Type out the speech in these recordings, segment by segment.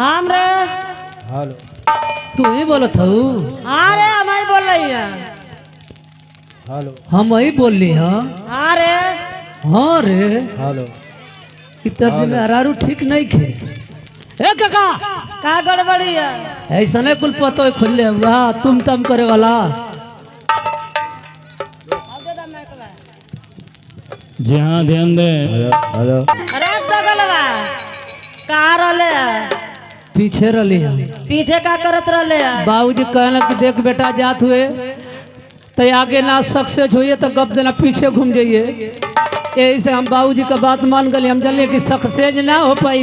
हम रे। हेलो। तू ही बोलत हूँ? हाँ रे हम ही बोल रही है। हेलो। हम ही बोल ली हाँ। हाँ रे। हाँ रे। हेलो। इतना में अरारू ठीक नहीं खे। ए काका का गड़बड़ी है? ऐसा नहीं कुल पतो खुले हुआ तुम तम करे वाला। जी हाँ ध्यान दे। हेलो। अरे दगलवा कहाँ रहले है? पीछे रही हम। पीछे का करत रहले है? बाबूजी कहना कि देख बेटा जात हुए तो आगे ना सक्सेस होइए तो गप देना पीछे घूम जाइए। यही से हम बाबूजी का बात मान गए। हम जानिए कि सक्सेस ना हो पाई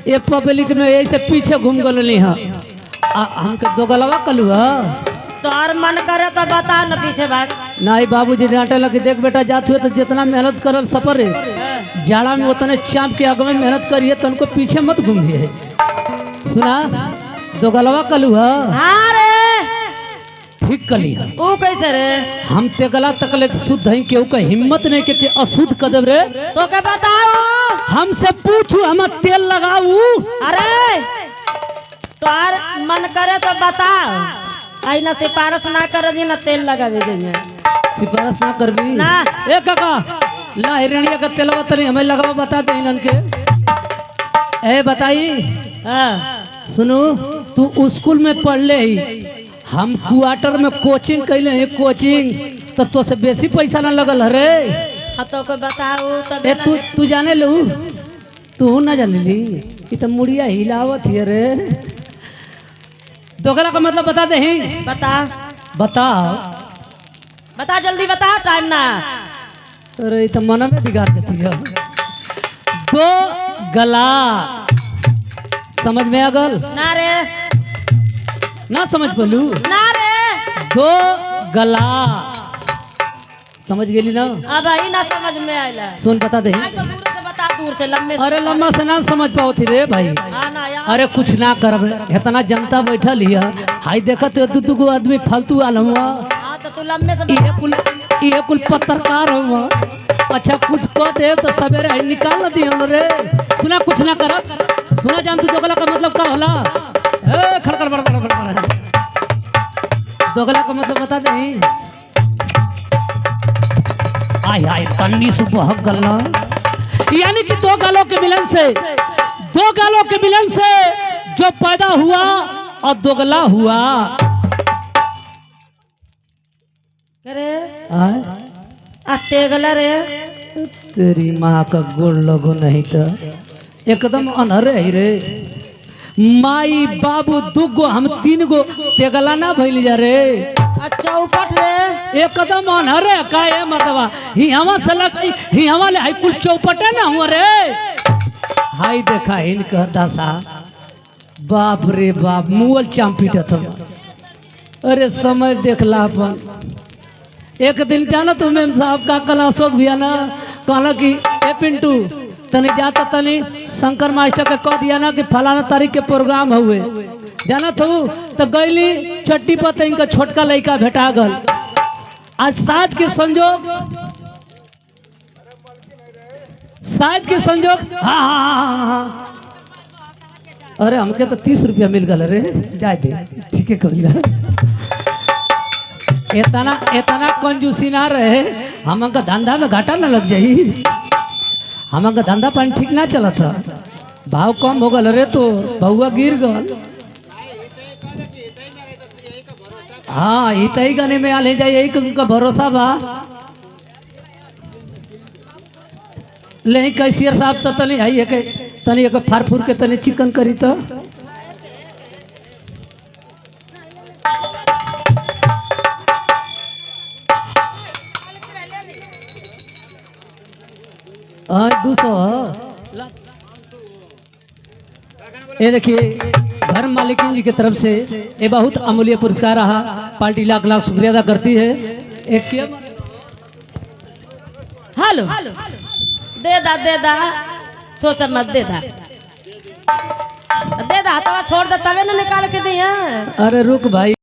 ये पब्लिक में, यही से पीछे घूम गए। हाँ हमके दो गलवा कलू तोहर मन करे तो बता न पीछे भाग। नहीं बाबूजी डांटे लगे देख बेटा जात हुए तो जितना मेहनत करल सफर है जाड़ा में उतने चाँप के आगे में मेहनत करिए तो उनको पीछे मत घूमिए। सुना दो गलवा कलू हाँ रे। ठीक कली है। वो कैसे रे? हम ते गला तकले शुद्ध है केहू का हिम्मत नहीं के अशुद्ध कदम रे। तो क्या बताओ? हमसे पूछू हम तेल लगाऊ। अरे तोहर मन करे तो बताओ। आई ना सिफारिश ना कर दी ना तेल लगावे देंगे। सिफारिश ना करबी ना। ए काका ला हिरनिया का तेलवा तनी हमें लगाओ बता दे इनन के। ए बताई हाँ। सुनो तू स्कूल में पढ़ ले ही हम क्वार्टर में कोचिंग कैले हैं कोचिंग तो से बेसी पैसा ना लगल रे। हाँ तो को बताओ तब ए तू जाने लू तू ना जाने ली कि तो मुड़िया हिलावत है रे। दोगला का मतलब बता दे ही। बता बताओ बता जल्दी बता टाइम ना। अरे तो मन में बिगाड़ देती है। दो गला समझ में आ गल ना रे। ना समझ बोलू ना रे। दो गला समझ गेली ना। अब ही ना समझ में आयला। सुन बता दे। आई तो दूर से बता दूर से लंबे से। अरे लम्बा से ना समझ पाओ थी रे भाई। हाँ ना यार। अरे कुछ ना कर इतना जनता बैठल हिया हाई देखत दू दू गो आदमी फालतू आल हुआ। हाँ तो तू लंबे से बता। ये कुल पत्रकार हुआ। अच्छा कुछ कह दे तो सवेरे आई निकाल न दिया रे। सुना कुछ ना कर सुना जान तू दोगला का मतलब का होला? ए खड़खड़ बड़ बड़ दोगला का मतलब बता दे। आय हाय तन्नी सुबह गलना यानी कि दो गालों के मिलन से जो पैदा हुआ और दोगला हुआ। अरे आय तेगला रे। तेरी माँ का गोड़ लगो नहीं तो एकदम अनहरे ही रे। माई बाबू दुगो हम तीन गो तेगला ना भइल जा रे। चौपट रे। एकदम अनहरे का ये मतलब ही हवा से लगती ही हवा ले हाई कुल चौपटे ना हुआ रे। हाई देखा इनका दशा बाप रे बाप मुअल चांपीट था। अरे समय देखला अपन एक दिन जाना तो मेम साहब का कल अशोक भैया ना कहला कि ए पिंटू तनी जाता तनी शंकर मास्टर के कह दिया ना कि फलाना तारीख के प्रोग्राम हुए जाना तो गईली चट्टी पर इनका छोटका लड़का भेटा गल। आज शायद के संजोग हाँ। अरे हमके तो 30 रुपया मिल गल रे जाए दे ठीक है कभी इतना कंजूसी ना रहे। हमका धंधा में घाटा ना लग जाई। हमका धंधा पानी ठीक ना चला था भाव कम हो गल रे तो बहुआ गिर गल। हाँ इतई गाने में आले जाए यही उनका भरोसा बा। ले कैशियर साहब तो तनी आई है तनी एक फार फूर के तनी चिकन करी तो हाँ 200 ये देखिए घर मालिकिन जी की तरफ से ये बहुत अमूल्य पुरस्कार रहा। पार्टी लाख लाख शुक्रिया अदा करती है। एक हेलो दे दा सोच मत दे दा हथवा छोड़ दे तबे ना निकाल के दिया। अरे रुक भाई।